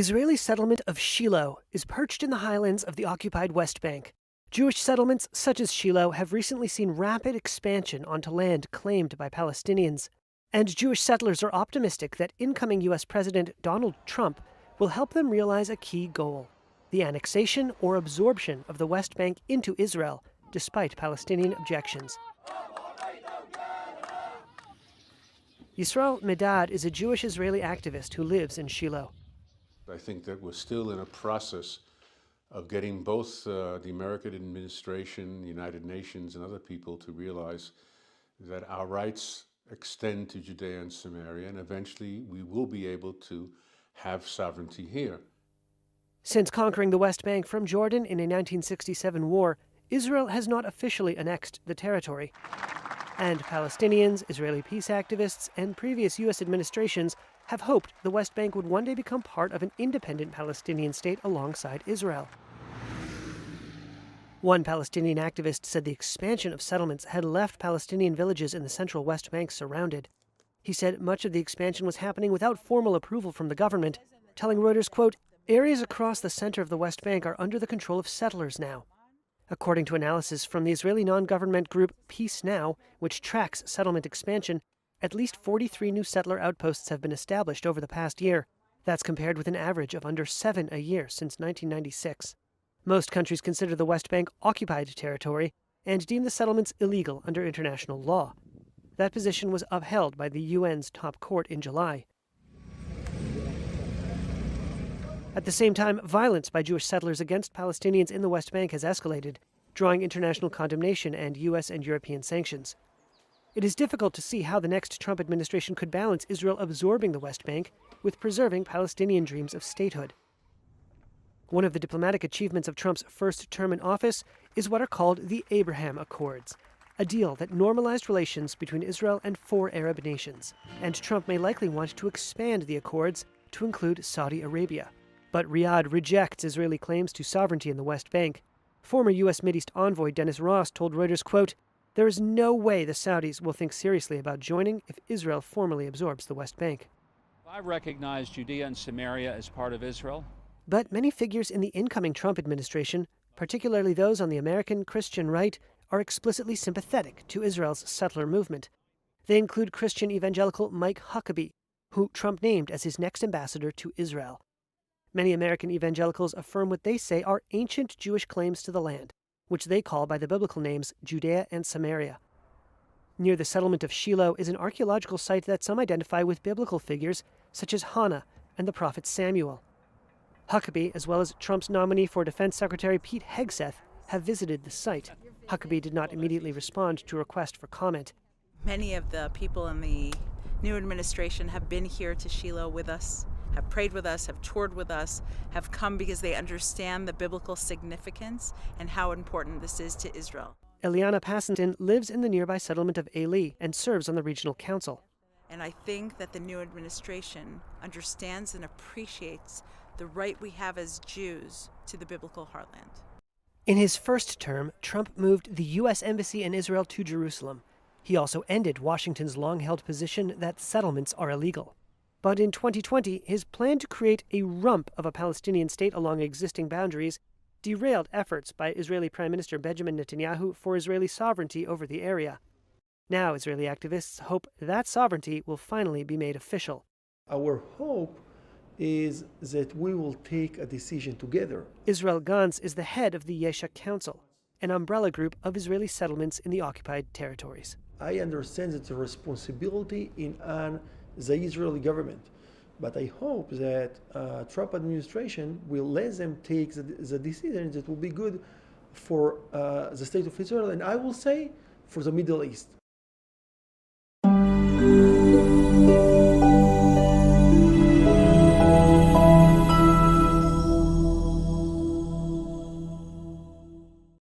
Israeli settlement of Shiloh is perched in the highlands of the occupied West Bank. Jewish settlements such as Shiloh have recently seen rapid expansion onto land claimed by Palestinians. And Jewish settlers are optimistic that incoming U.S. President Donald Trump will help them realize a key goal: the annexation or absorption of the West Bank into Israel, despite Palestinian objections. Yisrael Medad is a Jewish Israeli activist who lives in Shiloh. I think that we're still in a process of getting both the American administration, the United Nations, and other people to realize that our rights extend to Judea and Samaria, and eventually we will be able to have sovereignty here. Since conquering the West Bank from Jordan in a 1967 war, Israel has not officially annexed the territory. And Palestinians, Israeli peace activists, and previous U.S. administrations have hoped the West Bank would one day become part of an independent Palestinian state alongside Israel. One Palestinian activist said the expansion of settlements had left Palestinian villages in the central West Bank surrounded. He said much of the expansion was happening without formal approval from the government, telling Reuters, quote, "Areas across the center of the West Bank are under the control of settlers now." According to analysis from the Israeli non-government group Peace Now, which tracks settlement expansion, at least 43 new settler outposts have been established over the past year. That's compared with an average of under 7 a year since 1996. Most countries consider the West Bank occupied territory and deem the settlements illegal under international law. That position was upheld by the UN's top court in July. At the same time, violence by Jewish settlers against Palestinians in the West Bank has escalated, drawing international condemnation and U.S. and European sanctions. It is difficult to see how the next Trump administration could balance Israel absorbing the West Bank with preserving Palestinian dreams of statehood. One of the diplomatic achievements of Trump's first term in office is what are called the Abraham Accords, a deal that normalized relations between Israel and 4 Arab nations. And Trump may likely want to expand the accords to include Saudi Arabia. But Riyadh rejects Israeli claims to sovereignty in the West Bank. Former U.S. Mideast envoy Dennis Ross told Reuters, quote, "There is no way the Saudis will think seriously about joining if Israel formally absorbs the West Bank." I recognize Judea and Samaria as part of Israel. But many figures in the incoming Trump administration, particularly those on the American Christian right, are explicitly sympathetic to Israel's settler movement. They include Christian evangelical Mike Huckabee, who Trump named as his next ambassador to Israel. Many American evangelicals affirm what they say are ancient Jewish claims to the land, which they call by the biblical names Judea and Samaria. Near the settlement of Shiloh is an archaeological site that some identify with biblical figures such as Hannah and the prophet Samuel. Huckabee, as well as Trump's nominee for Defense Secretary Pete Hegseth, have visited the site. Huckabee did not immediately respond to a request for comment. Many of the people in the new administration have been here to Shiloh with us, have prayed with us, have toured with us, have come because they understand the biblical significance and how important this is to Israel. Eliana Passington lives in the nearby settlement of Eli and serves on the regional council. And I think that the new administration understands and appreciates the right we have as Jews to the biblical heartland. In his first term, Trump moved the U.S. Embassy in Israel to Jerusalem. He also ended Washington's long-held position that settlements are illegal. But in 2020, his plan to create a rump of a Palestinian state along existing boundaries derailed efforts by Israeli Prime Minister Benjamin Netanyahu for Israeli sovereignty over the area. Now, Israeli activists hope that sovereignty will finally be made official. Our hope is that we will take a decision together. Israel Gantz is the head of the Yesha Council, an umbrella group of Israeli settlements in the occupied territories. I understand that the responsibility on the Israeli government, but I hope that Trump administration will let them take the decisions that will be good for the state of Israel, and I will say for the Middle East.